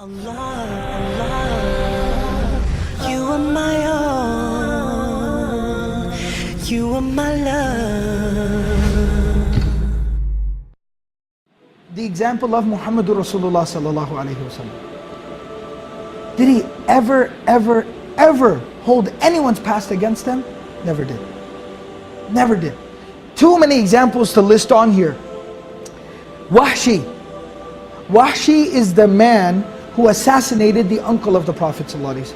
Allah, Allah, you are my own, you are my love. The example of Muhammadur Rasulullah sallallahu alayhi wasallam. Did he ever hold anyone's past against him? Never did. Never did. Too many examples to list on here. Wahshi. Wahshi is the man who assassinated the uncle of the Prophet ﷺ.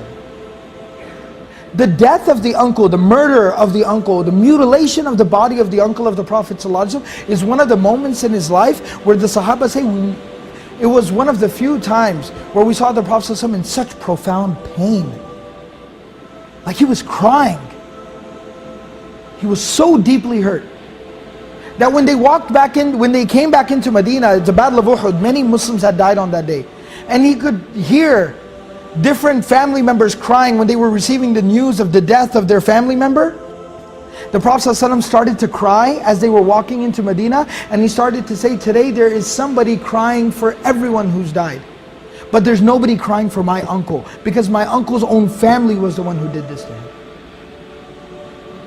The death of the uncle, the murder of the uncle, the mutilation of the body of the uncle of the Prophet ﷺ is one of the moments in his life where the Sahaba say, it was one of the few times where we saw the Prophet ﷺ in such profound pain. Like he was crying. He was so deeply hurt that when they came back into Medina, the Battle of Uhud, many Muslims had died on that day. And he could hear different family members crying when they were receiving the news of the death of their family member. The Prophet ﷺ started to cry as they were walking into Medina, and he started to say, today there is somebody crying for everyone who's died. But there's nobody crying for my uncle, because my uncle's own family was the one who did this to him.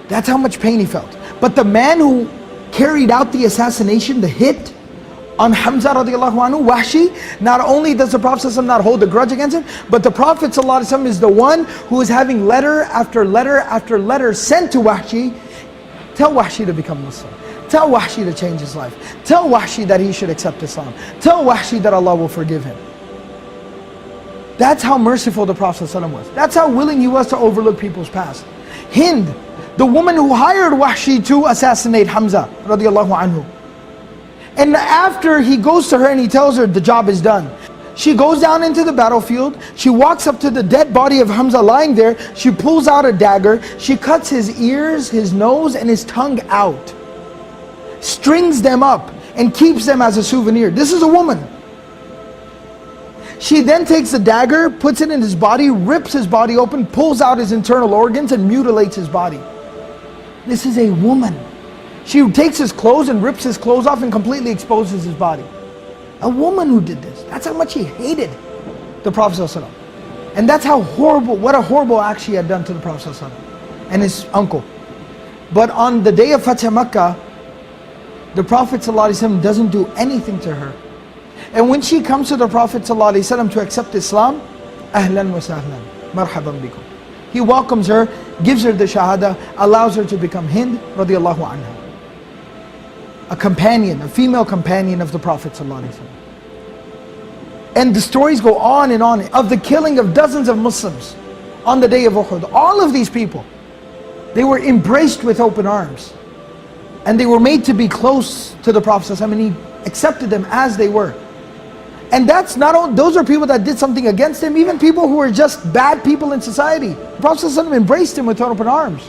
That's how much pain he felt. But the man who carried out the assassination, the hit on Hamza radiallahu anhu, Wahshi, not only does the Prophet ﷺ not hold a grudge against him, but the Prophet ﷺ is the one who is having letter after letter after letter sent to Wahshi. Tell Wahshi to become Muslim. Tell Wahshi to change his life. Tell Wahshi that he should accept Islam. Tell Wahshi that Allah will forgive him. That's how merciful the Prophet ﷺ was. That's how willing he was to overlook people's past. Hind, the woman who hired Wahshi to assassinate Hamza radiallahu anhu. And after he goes to her and he tells her the job is done, she goes down into the battlefield, she walks up to the dead body of Hamza lying there, she pulls out a dagger, she cuts his ears, his nose and his tongue out, strings them up and keeps them as a souvenir. This is a woman. She then takes the dagger, puts it in his body, rips his body open, pulls out his internal organs and mutilates his body. This is a woman. She takes his clothes and rips his clothes off and completely exposes his body. A woman who did this. That's how much he hated the Prophet ﷺ. And that's how horrible, what a horrible act she had done to the Prophet ﷺ and his uncle. But on the day of Fatih Makkah, the Prophet ﷺ doesn't do anything to her. And when she comes to the Prophet ﷺ to accept Islam, ahlan wa sahlan, marhaban bikum. He welcomes her, gives her the shahada, allows her to become Hind radiallahu anha. A companion, a female companion of the Prophet ﷺ. And the stories go on and on of the killing of dozens of Muslims on the day of Uhud. All of these people, they were embraced with open arms. And they were made to be close to the Prophet ﷺ, and he accepted them as they were. And that's not all, those are people that did something against him, even people who were just bad people in society. The Prophet ﷺ embraced him with open arms.